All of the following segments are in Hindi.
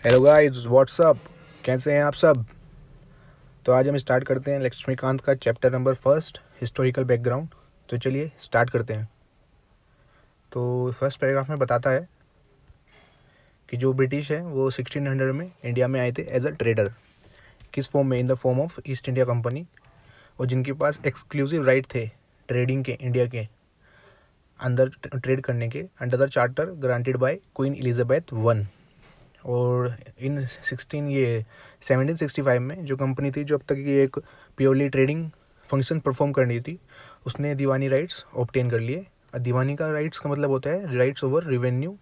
Hello guys, WhatsApp. कैसे हैं आप सब? तो आज हम स्टार्ट करते हैं लक्ष्मीकांत का chapter number first, historical background. तो चलिए स्टार्ट करते हैं। तो फर्स्ट पैराग्राफ में बताता है कि जो ब्रिटिश है वो 1600 में इंडिया में आए थे एज अ ट्रेडर। किस फॉर्म में? In the form of East India company. और जिनके पास एक्सक्लूसिव राइट थे ट्रेडिंग के, इंडिया के अंदर ट्रेड करने के, under the charter granted by queen Elizabeth one. और इन 1765 में जो कंपनी थी, जो अब तक की एक प्योरली ट्रेडिंग फंक्शन परफॉर्म करनी थी, उसने दीवानी राइट्स ऑब्टेन कर लिए। और दीवानी का राइट्स का मतलब होता है राइट्स ओवर रेवेन्यू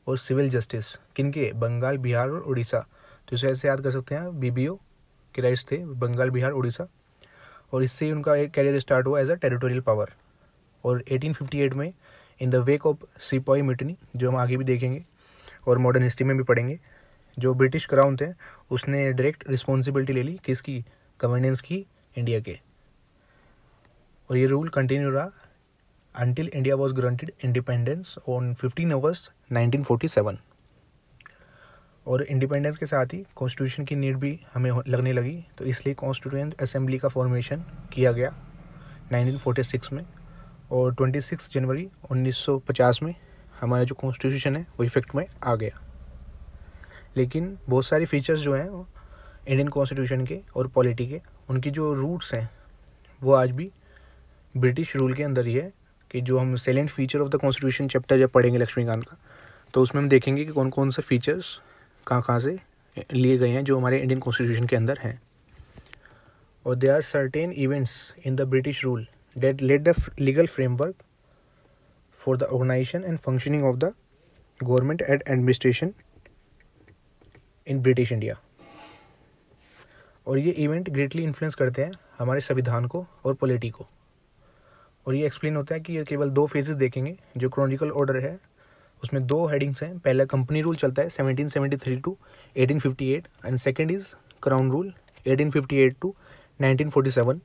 और सिविल जस्टिस। किनके? बंगाल, बिहार और उड़ीसा। तो इसे ऐसे याद कर सकते हैं, बीबीओ के राइट्स थे बंगाल, बिहार, उड़ीसा। और इससे ही उनका एक कैरियर स्टार्ट हुआ एज अ टेरिटोरियल पावर। और 1858 में इन द वेक ऑफ सिपाही मिटनी, जो हम आगे भी देखेंगे और मॉडर्न हिस्ट्री में भी पढ़ेंगे, जो ब्रिटिश क्राउन थे उसने डायरेक्ट रिस्पॉन्सिबिलिटी ले ली किसकी? गवर्नेंस की, इंडिया के। और ये रूल कंटिन्यू रहा until India was granted independence on 15 अगस्त 1947। और इंडिपेंडेंस के साथ ही कॉन्स्टिट्यूशन की नीड भी हमें लगने लगी, तो इसलिए कॉन्स्टिट्यूएंट असेंबली का फॉर्मेशन किया गया 1946 में। और 26 जनवरी 1950 में हमारा जो कॉन्स्टिट्यूशन है वो इफेक्ट में आ गया। लेकिन बहुत सारे फीचर्स जो हैं इंडियन कॉन्स्टिट्यूशन के और पॉलिटी के, उनकी जो रूट्स हैं वो आज भी ब्रिटिश रूल के अंदर ही है। कि जो हम salient feature of the constitution chapter जब पढ़ेंगे लक्ष्मीकांत का, तो उसमें हम देखेंगे कि कौन कौन से फीचर्स कहाँ कहाँ से लिए गए हैं जो हमारे इंडियन कॉन्स्टिट्यूशन के अंदर हैं। और they are certain events in the British rule that laid the legal framework for the organisation and functioning of the government and administration in British India. और ये इवेंट ग्रेटली इन्फ्लुएंस करते हैं हमारे संविधान को और पॉलिटी को। और ये एक्सप्लेन होता है कि ये केवल दो फेजेस देखेंगे। जो क्रोनोलॉजिकल ऑर्डर है उसमें दो हेडिंग्स हैं। पहला कंपनी रूल चलता है 1773 to 1858 and second is crown rule 1858 to 1947।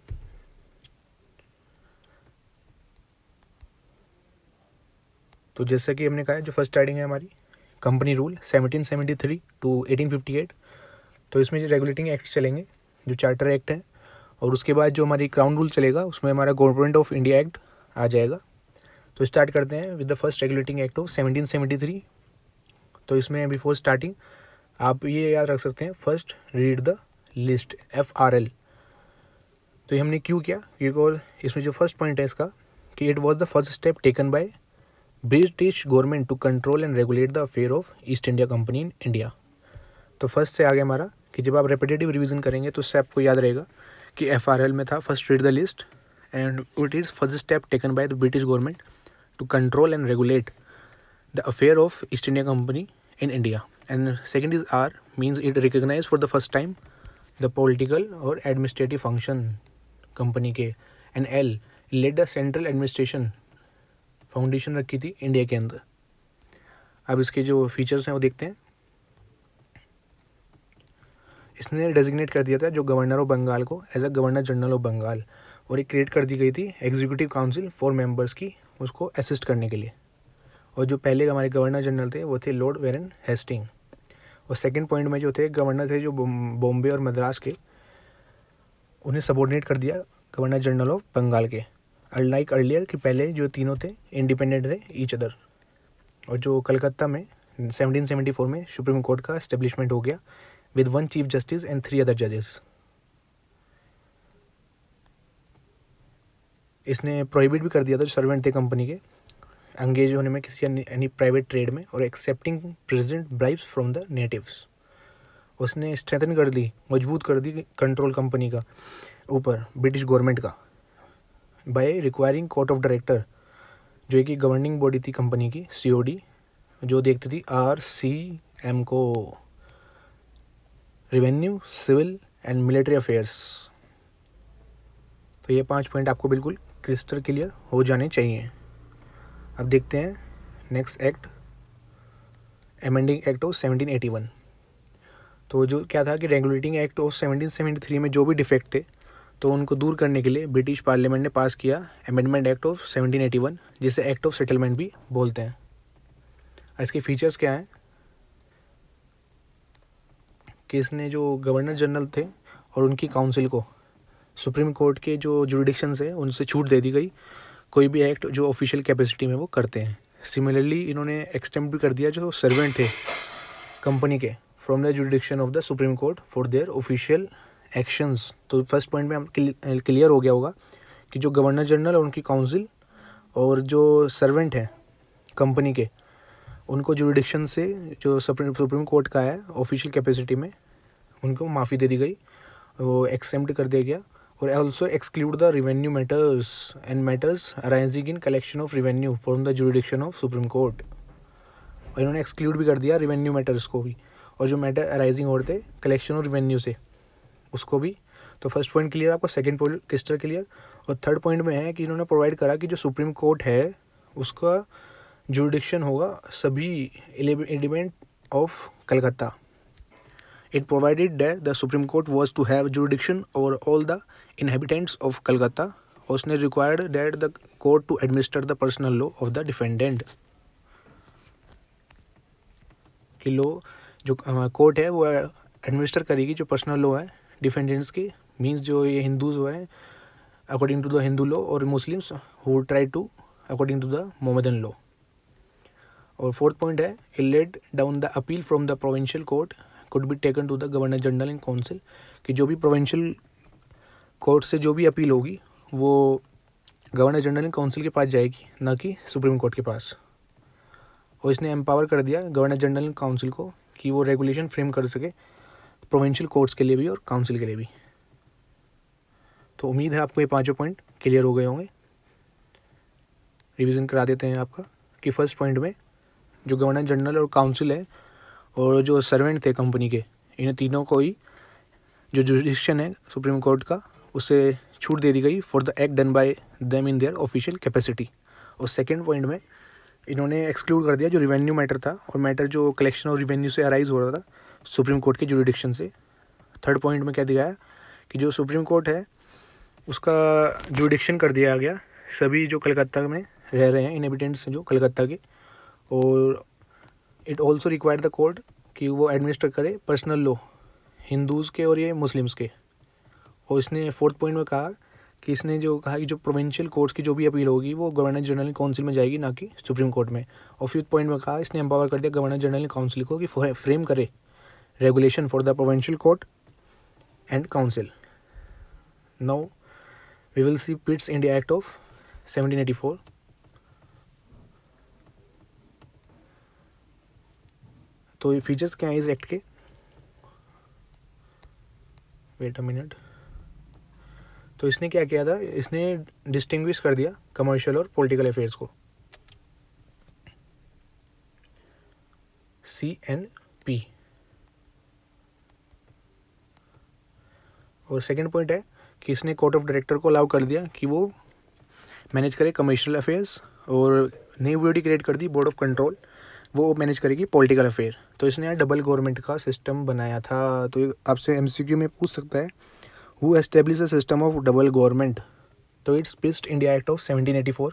तो जैसा कि हमने कहा, जो फर्स्ट हेडिंग है हमारी कंपनी रूल 1773 टू 1858, तो इसमें जो रेगुलेटिंग एक्ट चलेंगे, जो चार्टर एक्ट है। और उसके बाद जो हमारी क्राउन रूल चलेगा उसमें हमारा गवर्नमेंट ऑफ इंडिया एक्ट आ जाएगा। तो स्टार्ट करते हैं with the first regulating act of 1773। तो इसमें बिफोर स्टार्टिंग आप ये याद रख सकते हैं, first read the list, FRL। तो ये हमने क्यों किया? क्योंकि इसमें जो फर्स्ट पॉइंट है इसका, कि it was the first step taken by British government to control and regulate the affair of East India Company in India. तो फर्स्ट से आगे हमारा कि जब आप रेपिटेटिव रिवीजन करेंगे तो उससे आपको याद रहेगा कि FRL में था first read the list and it is first step taken by the British government to control and regulate the affair of East India Company in India. And second is R, means it recognized for the first time the political और administrative function company के। and L, led the central administration foundation रखी थी इंडिया के अंदर। अब इसके जो फीचर्स हैं वो देखते हैं। इसने डेजिग्नेट कर दिया था जो गवर्नर ऑफ बंगाल को as a governor general of Bengal, और एक क्रिएट कर दी गई थी एग्जीक्यूटिव काउंसिल 4 मेंबर्स की, उसको असिस्ट करने के लिए। और जो पहले हमारे गवर्नर जनरल थे वो थे लॉर्ड वेरन हेस्टिंग। और सेकंड पॉइंट में जो थे गवर्नर थे जो बॉम्बे और मद्रास के, उन्हें सबॉर्डिनेट कर दिया गवर्नर जनरल ऑफ बंगाल के। अनलाइक अर्लियर कि पहले जो तीनों थे इंडिपेंडेंट थे ईच अदर। और जो कलकत्ता में 1774 में सुप्रीम कोर्ट का एस्टेब्लिशमेंट हो गया with 1 chief justice and 3 other जजेस। इसने प्रोहिबिट भी कर दिया था जो सर्वेंट थे कंपनी के एंगेज होने में किसी एनी प्राइवेट ट्रेड में, और excepting present bribes from the natives. उसने स्ट्रेंथन कर दी, मजबूत कर दी कंट्रोल कंपनी का ऊपर ब्रिटिश गवर्नमेंट का, by requiring court of director, जो एक गवर्निंग बॉडी थी कंपनी की, COD, जो देखती थी RCM को, revenue, civil and military affairs. तो ये 5 पॉइंट आपको बिल्कुल क्रिस्टल क्लियर हो जाने चाहिए। अब देखते हैं next act, amending act of 1781। तो जो क्या था कि रेगुलेटिंग एक्ट ऑफ 1773 में जो भी डिफेक्ट थे तो उनको दूर करने के लिए ब्रिटिश पार्लियामेंट ने पास किया अमेंडमेंट एक्ट ऑफ 1781, जिसे एक्ट ऑफ सेटलमेंट भी बोलते हैं। इसके फीचर्स क्या हैं? कि इसने जो गवर्नर जनरल थे और उनकी काउंसिल को सुप्रीम कोर्ट के जो जुरिडिक्शंस है उनसे छूट दे दी गई कोई भी एक्ट जो ऑफिशियल कैपेसिटी में वो करते हैं। सिमिलरली इन्होंने एक्सटेंड भी कर दिया जो सर्वेंट थे कंपनी के from the jurisdiction of the supreme court for their official actions. तो फर्स्ट पॉइंट में हम क्लियर हो गया होगा कि जो गवर्नर जनरल और उनकी काउंसिल और जो सर्वेंट हैं कंपनी के उनको जुरिडिक्शन से जो सुप्रीम कोर्ट का है ऑफिशियल कैपेसिटी में उनको माफ़ी दे दी गई, वो एक्सेम्प्ट कर दिया गया। और also exclude the revenue matters and matters arising in collection of revenue from the jurisdiction of supreme court. और इन्होंने एक्सक्लूड भी कर दिया रिवेन्यू मैटर्स को भी, और जो मैटर अराइजिंग हो रहे थे कलेक्शन ऑफ रिवेन्यू से उसको भी। तो फर्स्ट पॉइंट क्लियर, आपको सेकंड पॉइंट क्रिस्टल क्लियर। और थर्ड पॉइंट में है कि इन्होंने प्रोवाइड करा कि जो सुप्रीम कोर्ट है उसका जुरिडिक्शन होगा सभी element of Calcutta. It provided that the Supreme Court was to have jurisdiction over all the inhabitants of Calcutta. और उसने required that the court to administer the personal law of the defendant. कि लो जो कोर्ट है वो एडमिनिस्टर करेगी जो पर्सनल लॉ है डिफेंडेंट्स की, मीन्स जो ये हिंदूज हुए हैं according to the Hindu law और Muslims who try to according to the Mohammedan law. और फोर्थ पॉइंट है it laid down the appeal from the provincial court could be taken to the governor general in council, कि जो भी प्रोविंशियल कोर्ट से जो भी अपील होगी वो गवर्नर जनरल इन काउंसिल के पास जाएगी, ना कि सुप्रीम कोर्ट के पास। और इसने एम्पावर कर दिया गवर्नर जनरल इन काउंसिल को कि वो रेगुलेशन फ्रेम कर सके प्रोविंशियल कोर्ट्स के लिए भी और काउंसिल के लिए भी। तो उम्मीद है आपको ये पाँचों पॉइंट क्लियर हो गए होंगे। रिवीजन करा देते हैं आपका कि फर्स्ट पॉइंट में जो गवर्नर जनरल और काउंसिल है और जो सर्वेंट थे कंपनी के, इन तीनों को ही जो जुरिडिक्शन है सुप्रीम कोर्ट का उससे छूट दे दी गई for the act done by them in their official capacity. और सेकंड पॉइंट में इन्होंने एक्सक्लूड कर दिया जो रिवेन्यू मैटर था और मैटर जो कलेक्शन और रिवेन्यू से अराइज हो रहा था सुप्रीम कोर्ट के जुरिडिक्शन से। थर्ड पॉइंट में क्या दिया है कि जो सुप्रीम कोर्ट है उसका जुरिडिक्शन कर दिया गया सभी जो कलकत्ता में रह रहे हैं इनहेबिटेंट्स जो कलकत्ता के। और it also required the court कि वो एडमिनिस्टर करे पर्सनल लॉ हिंदूज़ के और ये मुस्लिम्स के। और इसने फोर्थ पॉइंट में कहा कि इसने जो कहा कि जो प्रोविंशियल कोर्ट्स की जो भी अपील होगी वो गवर्नर जनरल काउंसिल में जाएगी, ना कि सुप्रीम कोर्ट में। और फिफ्थ पॉइंट में कहा इसने एम्पावर कर दिया गवर्नर जनरल काउंसिल को कि फ्रेम करे regulation for the provincial court and council. Now we will see Pitt's India Act of 1784। तो ये फीचर्स क्या हैं इस एक्ट के, वेट अ मिनट। तो इसने क्या किया था, इसने डिस्टिंग्विश कर दिया कमर्शियल और पॉलिटिकल अफेयर्स को, CNP। और सेकंड पॉइंट है कि इसने कोर्ट ऑफ डायरेक्टर को अलाउ कर दिया कि वो मैनेज करे कमर्शियल अफेयर्स, और नई बॉडी क्रिएट कर दी बोर्ड ऑफ कंट्रोल, वो मैनेज करेगी पॉलिटिकल अफेयर। तो इसने यहाँ डबल गवर्नमेंट का सिस्टम बनाया था। तो आपसे MCQ में पूछ सकता है who establish a system of double government. तो इट्स पिस्ट इंडिया एक्ट ऑफ 1784।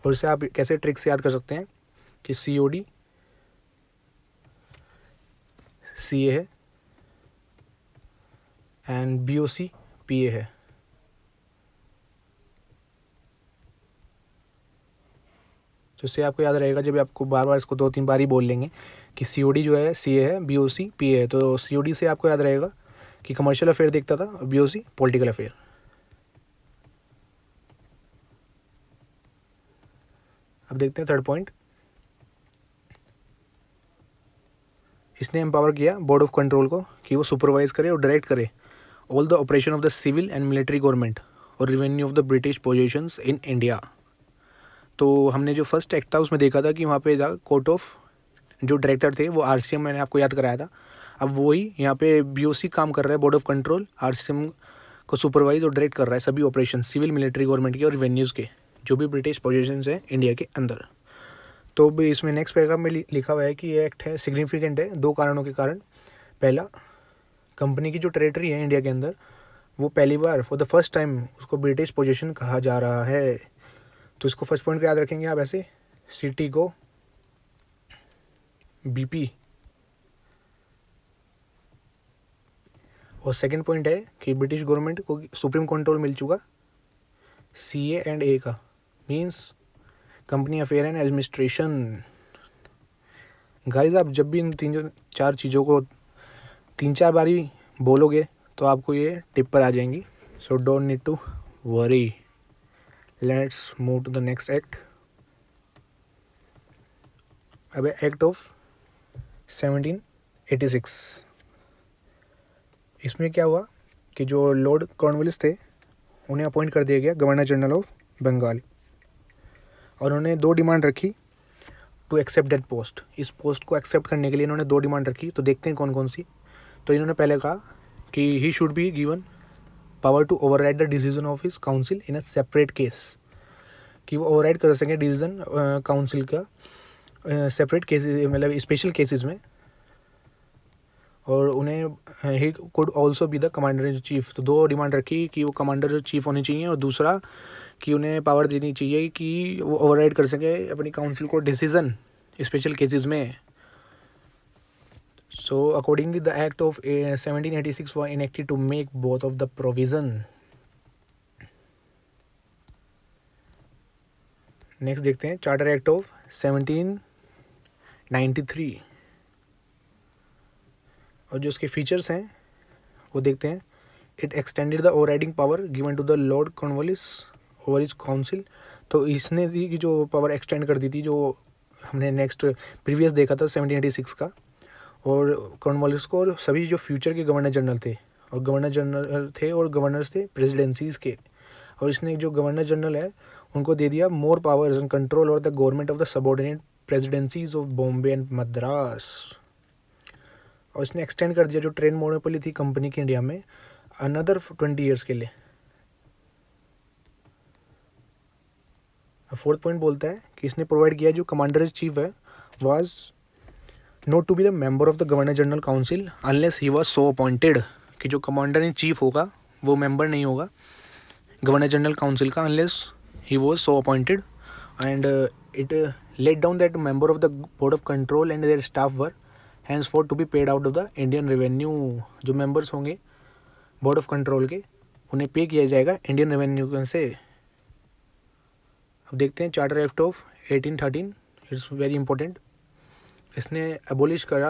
और इसे आप कैसे ट्रिक से याद कर सकते हैं कि COD CA है एंड BOC PA है। तो इससे आपको याद रहेगा, जब आपको बार बार इसको 2-3 बार ही बोल लेंगे कि COD जो है CA है, BOC PA है। तो COD से आपको याद रहेगा कि कमर्शियल अफेयर देखता था और BOC पॉलिटिकल अफेयर। अब देखते हैं थर्ड पॉइंट। इसने एम्पावर किया बोर्ड ऑफ कंट्रोल को कि वो सुपरवाइज करे और डायरेक्ट करे all the operation of the civil and military government और revenue of the British positions in India. तो हमने जो फर्स्ट एक्ट था उसमें देखा था कि वहाँ पे कोर्ट ऑफ जो डायरेक्टर थे वो RCM, मैंने आपको याद कराया था। अब वही यहाँ पे BOC काम कर रहा है, बोर्ड ऑफ कंट्रोल RCM को सुपरवाइज और डायरेक्ट कर रहा है सभी ऑपरेशन सिविल मिलिट्री गवर्नमेंट के और रिवेन्यूज़ के जो भी ब्रिटिश पोजीशंस हैं इंडिया के अंदर। तो भी इसमें नेक्स्ट पैराग्राफ में लिखा हुआ है कि ये एक्ट है सिग्निफिकेंट है 2 कारणों के कारण। पहला, कंपनी की जो टेरिटरी है इंडिया के अंदर वो पहली बार फॉर द फर्स्ट टाइम उसको ब्रिटिश पोजीशन कहा जा रहा है। तो इसको फर्स्ट पॉइंट को याद रखेंगे आप ऐसे, सिटी को BP और सेकंड पॉइंट है कि ब्रिटिश गवर्नमेंट को सुप्रीम कंट्रोल मिल चुका CA&A का, means company affair and administration. Guys आप जब भी इन चार चीज़ों को 3-4 बारी बोलोगे तो आपको ये टिप पर आ जाएंगी। So don't need to worry. Let's move to the next act. अब एक्ट ऑफ 1786। इसमें क्या हुआ कि जो लॉर्ड कॉर्नवालिस थे उन्हें अपॉइंट कर दिया गया गवर्नर जनरल ऑफ बंगाल, और उन्होंने 2 डिमांड रखी टू एक्सेप्ट दैट पोस्ट। इस पोस्ट को एक्सेप्ट करने के लिए इन्होंने 2 डिमांड रखी। तो देखते हैं कौन कौन सी। तो इन्होंने पहले कहा कि he should be given power to override the decision of his council in a separate case, कि वो ओवरराइड कर सकें डिसीजन काउंसिल का सेपरेट केसेस, मतलब स्पेशल केसेस में। और उन्हें he could also be the commander in chief. तो 2 डिमांड रखी कि वो कमांडर चीफ होने चाहिए, और दूसरा कि उन्हें पावर देनी चाहिए कि वो ओवरराइड कर सके अपनी काउंसिल को डिसीजन स्पेशल केसेस में। So accordingly the act of 1786 was enacted to make both of the provision. Next देखते हैं चार्टर एक्ट ऑफ 1793, और जो उसके फीचर्स हैं वो देखते हैं। It extended the overriding power given to the Lord Cornwallis over his council. तो इसने दी कि जो पावर एक्सटेंड कर दी थी, जो हमने नेक्स्ट प्रीवियस देखा था 1786 का, और कॉर्नवालिस को और सभी जो फ्यूचर के गवर्नर जनरल थे, और गवर्नर जनरल थे और गवर्नर्स थे प्रेसिडेंसीज के। और इसने जो गवर्नर जनरल है उनको दे दिया more powers and control over the government of the subordinate presidencies of Bombay and Madras. और इसने एक्सटेंड कर दिया जो ट्रेड मोनोपोली थी कंपनी की इंडिया में अनदर 20 ईयर्स के लिए। फोर्थ पॉइंट बोलता है कि इसने प्रोवाइड किया जो कमांडर चीफ है was not to be the member of the governor general council unless he was so appointed, कि जो कमांडर इन चीफ होगा वो मेंबर नहीं होगा गवर्नर जनरल काउंसिल का unless he was so appointed. And it laid down that member of the board of control and their staff were henceforth to be paid out of the Indian revenue. जो मेंबर्स होंगे बोर्ड ऑफ कंट्रोल के उन्हें पे किया जाएगा इंडियन रेवेन्यू से। अब देखते हैं charter act of 1813। It's very important. इसने एबोलिश करा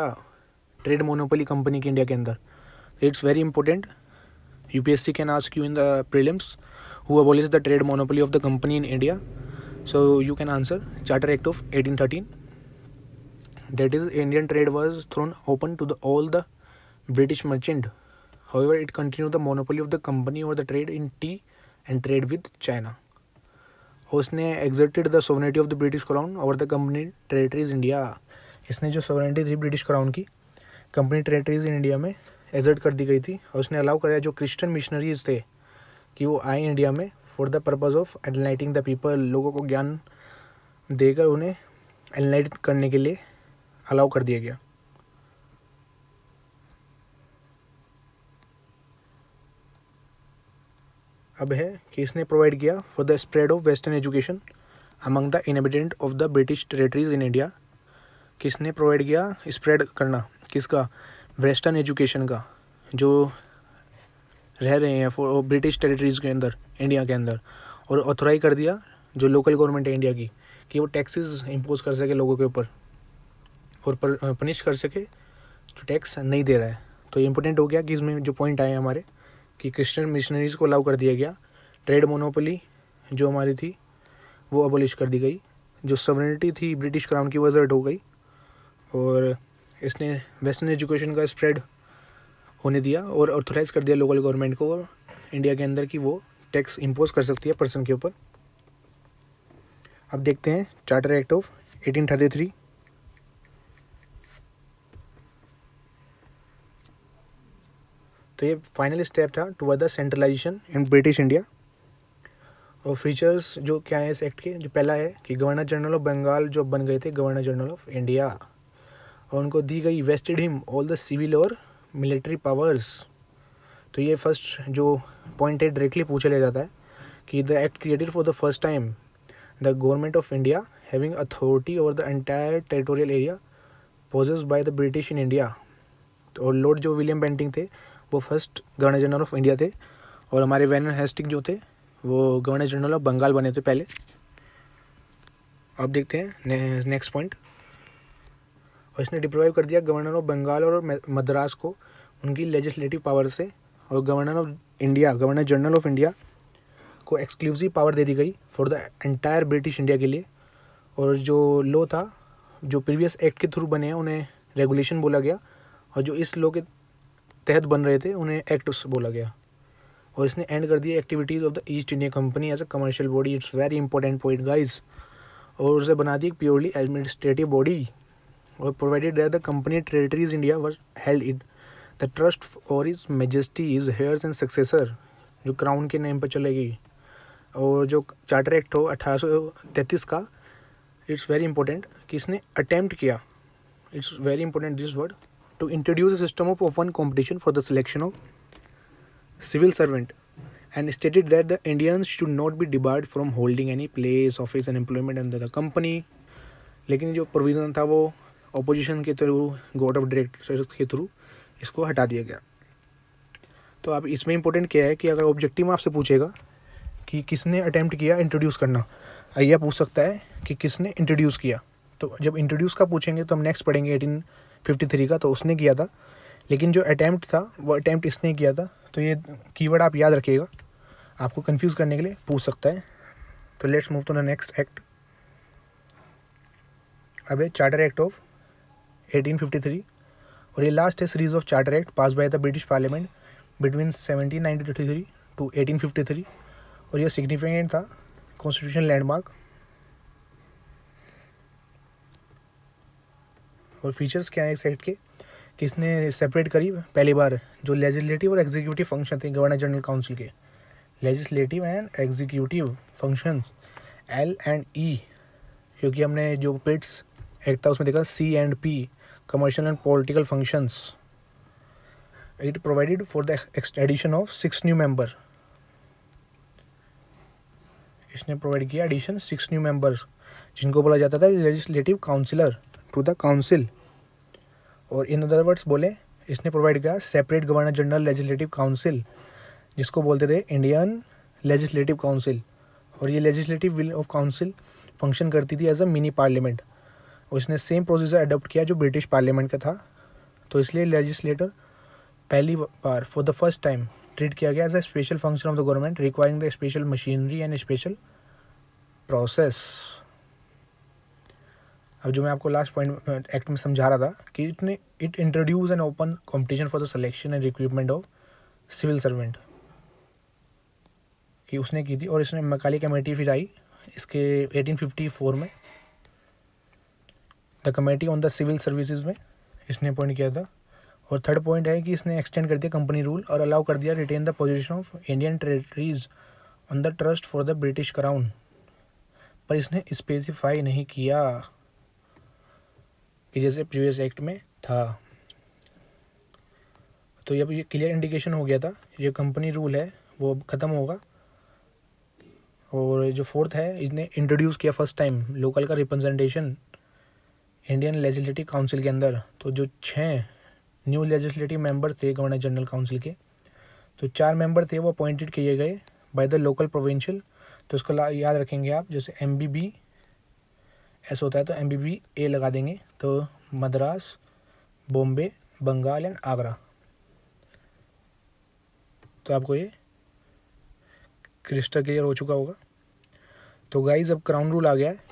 ट्रेड मोनोपोली कंपनी की इंडिया के अंदर। It's very important. UPSC can ask you in the prelims who abolish the trade monopoly of the company in India, so you can answer charter act of 1813। That is, Indian trade was thrown open to all the British merchant. However, it continued the monopoly of the company over the trade in tea and trade with China. उसने exerted the sovereignty of the British Crown over the company territories India. इसने जो sovereignty थी ब्रिटिश क्राउन की कंपनी टेरिटरीज इन इंडिया में एजर्ट कर दी गई थी, और उसने अलाउ कराया जो क्रिश्चियन मिशनरीज थे कि वो आए इंडिया में for the purpose of enlightening the people. लोगों को ज्ञान देकर उन्हें एनलाइट करने के लिए अलाउ कर दिया गया। अब है कि इसने प्रोवाइड किया for the spread of western education among the inhabitant of the British territories in India. किसने प्रोवाइड किया स्प्रेड करना किसका, वेस्टर्न एजुकेशन का, जो रह रहे हैं फॉर ब्रिटिश टेरिटरीज के अंदर इंडिया के अंदर। और ऑथोराइज कर दिया जो लोकल गवर्नमेंट है इंडिया की कि वो टैक्सेस इम्पोज कर सके लोगों के ऊपर और पनिश कर सके जो टैक्स नहीं दे रहा है। तो ये इंपॉर्टेंट हो गया कि इसमें जो पॉइंट आए हमारे कि क्रिश्चियन मिशनरीज को अलाउ कर दिया गया, ट्रेड मोनोपोली जो हमारी थी वो अबोलिश कर दी गई, जो सॉवरेनिटी थी ब्रिटिश क्राउन की वो एजर्ट हो गई, और इसने वेस्टर्न एजुकेशन का स्प्रेड होने दिया और ऑथोराइज कर दिया लोकल गवर्नमेंट को और इंडिया के अंदर कि वो टैक्स इम्पोज कर सकती है पर्सन के ऊपर। अब देखते हैं चार्टर एक्ट ऑफ 1833। तो ये फाइनल स्टेप था toward the centralisation in British India. और फीचर्स जो क्या है इस एक्ट के, जो पहला है कि गवर्नर जनरल ऑफ बंगाल जो बन गए थे गवर्नर जनरल ऑफ इंडिया, और उनको दी गई vested him all the civil और मिलिट्री पावर्स। तो ये फर्स्ट जो पॉइंट है डायरेक्टली पूछा ले जाता है कि the act created for the first time the government of India having authority over the entire territorial area possessed by the British in India. और लॉर्ड जो विलियम बेंटिंग थे वो first governor general of India थे, और हमारे वर्नर हेस्टिंग जो थे वो गवर्नर जनरल ऑफ बंगाल बने थे पहले। अब देखते हैं नेक्स्ट पॉइंट। और इसने डिप्लॉय कर दिया गवर्नर ऑफ बंगाल और मद्रास को उनकी लेजिस्लेटिव पावर से, और गवर्नर जनरल ऑफ इंडिया को एक्सक्लूसिव पावर दे दी गई for the entire British India के लिए। और जो लॉ था, जो प्रीवियस एक्ट के थ्रू बने हैं उन्हें रेगुलेशन बोला गया, और जो इस लॉ के तहत बन रहे थे उन्हें एक्ट्स बोला गया। और इसने एंड कर दिया activities of the East India Company as a commercial body. It's very important point guys. और उसे बना दी प्योरली एडमिनिस्ट्रेटिव बॉडी, और provided that the company territories India was held in the trust और his majesty is heirs and successor, जो क्राउन के नेम पर चलेगी। और जो चार्टर एक्ट हो 1833 का, इट्स वेरी इंपॉर्टेंट कि इसने अटेम्प्ट किया, it's very important this word, to introduce a system of open competition for the selection of civil servant and stated that the Indians should not be debarred from holding any place, office and employment under the company। लेकिन जो प्रोविज़न था वो ऑपोजिशन के थ्रू, बोर्ड ऑफ डायरेक्टर्स के थ्रू इसको हटा दिया गया। तो अब इसमें इंपॉर्टेंट क्या है कि अगर ऑब्जेक्टिव में आपसे पूछेगा कि किसने अटेम्प्ट किया इंट्रोड्यूस करना, आइए पूछ सकता है कि किसने इंट्रोड्यूस किया। तो जब इंट्रोड्यूस का पूछेंगे तो हम नेक्स्ट पढ़ेंगे 1853 का, तो उसने किया था। लेकिन जो अटेम्प्ट था वो अटेम्प्ट इसने किया था। तो ये कीवर्ड आप याद रखिएगा, आपको कंफ्यूज करने के लिए पूछ सकता है। तो let's move to the next act. अब है चार्टर एक्ट ऑफ 1853, और ये लास्ट है series of charter act pass by the British parliament between 1793 to 1853। और यह सिग्निफिकेंट था, कॉन्स्टिट्यूशन लैंडमार्क। और फीचर्स क्या है इस एक्ट के कि इसने सेपरेट करी पहली बार जो लेजिस्लेटिव और एग्जीक्यूटिव फंक्शन थे गवर्नर जनरल काउंसिल के, legislative and executive functions L&E, क्योंकि हमने जो पिट्स एक्ट था उसमें देखा C&P, commercial and political functions. It provided for the addition of 6 new member. इसने प्रोवाइड किया एडिशन 6 न्यू मेंबर्स, जिनको बोला जाता था legislative councillor to the council. और इन अदर वर्ड्स बोले, इसने प्रोवाइड किया separate governor general legislative council, जिसको बोलते थे इंडियन लेजिस्लेटिव काउंसिल। और ये legislative will of council function करती थी एज अ मिनी पार्लियामेंट। और इसने सेम प्रोसीजर अडॉप्ट किया जो ब्रिटिश पार्लियामेंट का था। तो इसलिए लेजिस्लेटर पहली बार for the first time treat किया गया as a special function of the government requiring the special machinery and special process. अब जो मैं आपको लास्ट पॉइंट एक्ट में समझा रहा था कि it introduce an open competition for the selection and recruitment of civil servant, कि उसने की थी। और इसने मकाली कमेटी फिर आई इसके 1854 में, the committee on the civil services में इसने अपॉइंट किया था। और थर्ड पॉइंट है कि इसने एक्सटेंड कर दिया कंपनी रूल और अलाउ कर दिया retain the position of Indian territories on the trust for the British crown. पर इसने स्पेसिफाई नहीं किया कि जैसे प्रीवियस एक्ट में था। तो जब ये क्लियर इंडिकेशन हो गया था ये कंपनी रूल है वो ख़त्म होगा। और जो फोर्थ है, इसने इंट्रोड्यूस किया फर्स्ट टाइम लोकल का रिप्रेजेंटेशन इंडियन लेजिस्लेटिव काउंसिल के अंदर। तो जो 6 न्यू लेजिस्लेटिव मेंबर थे गवर्नर जनरल काउंसिल के, तो 4 मेंबर थे वो अपॉइंटेड किए गए बाय द लोकल प्रोविंशियल। तो इसको याद रखेंगे आप, जैसे MBB ऐसा होता है तो MBBA लगा देंगे। तो मद्रास, बॉम्बे, बंगाल एंड आगरा। तो आपको ये क्रिस्टल क्लियर हो चुका होगा। तो गाइज अब क्राउन रूल आ गया है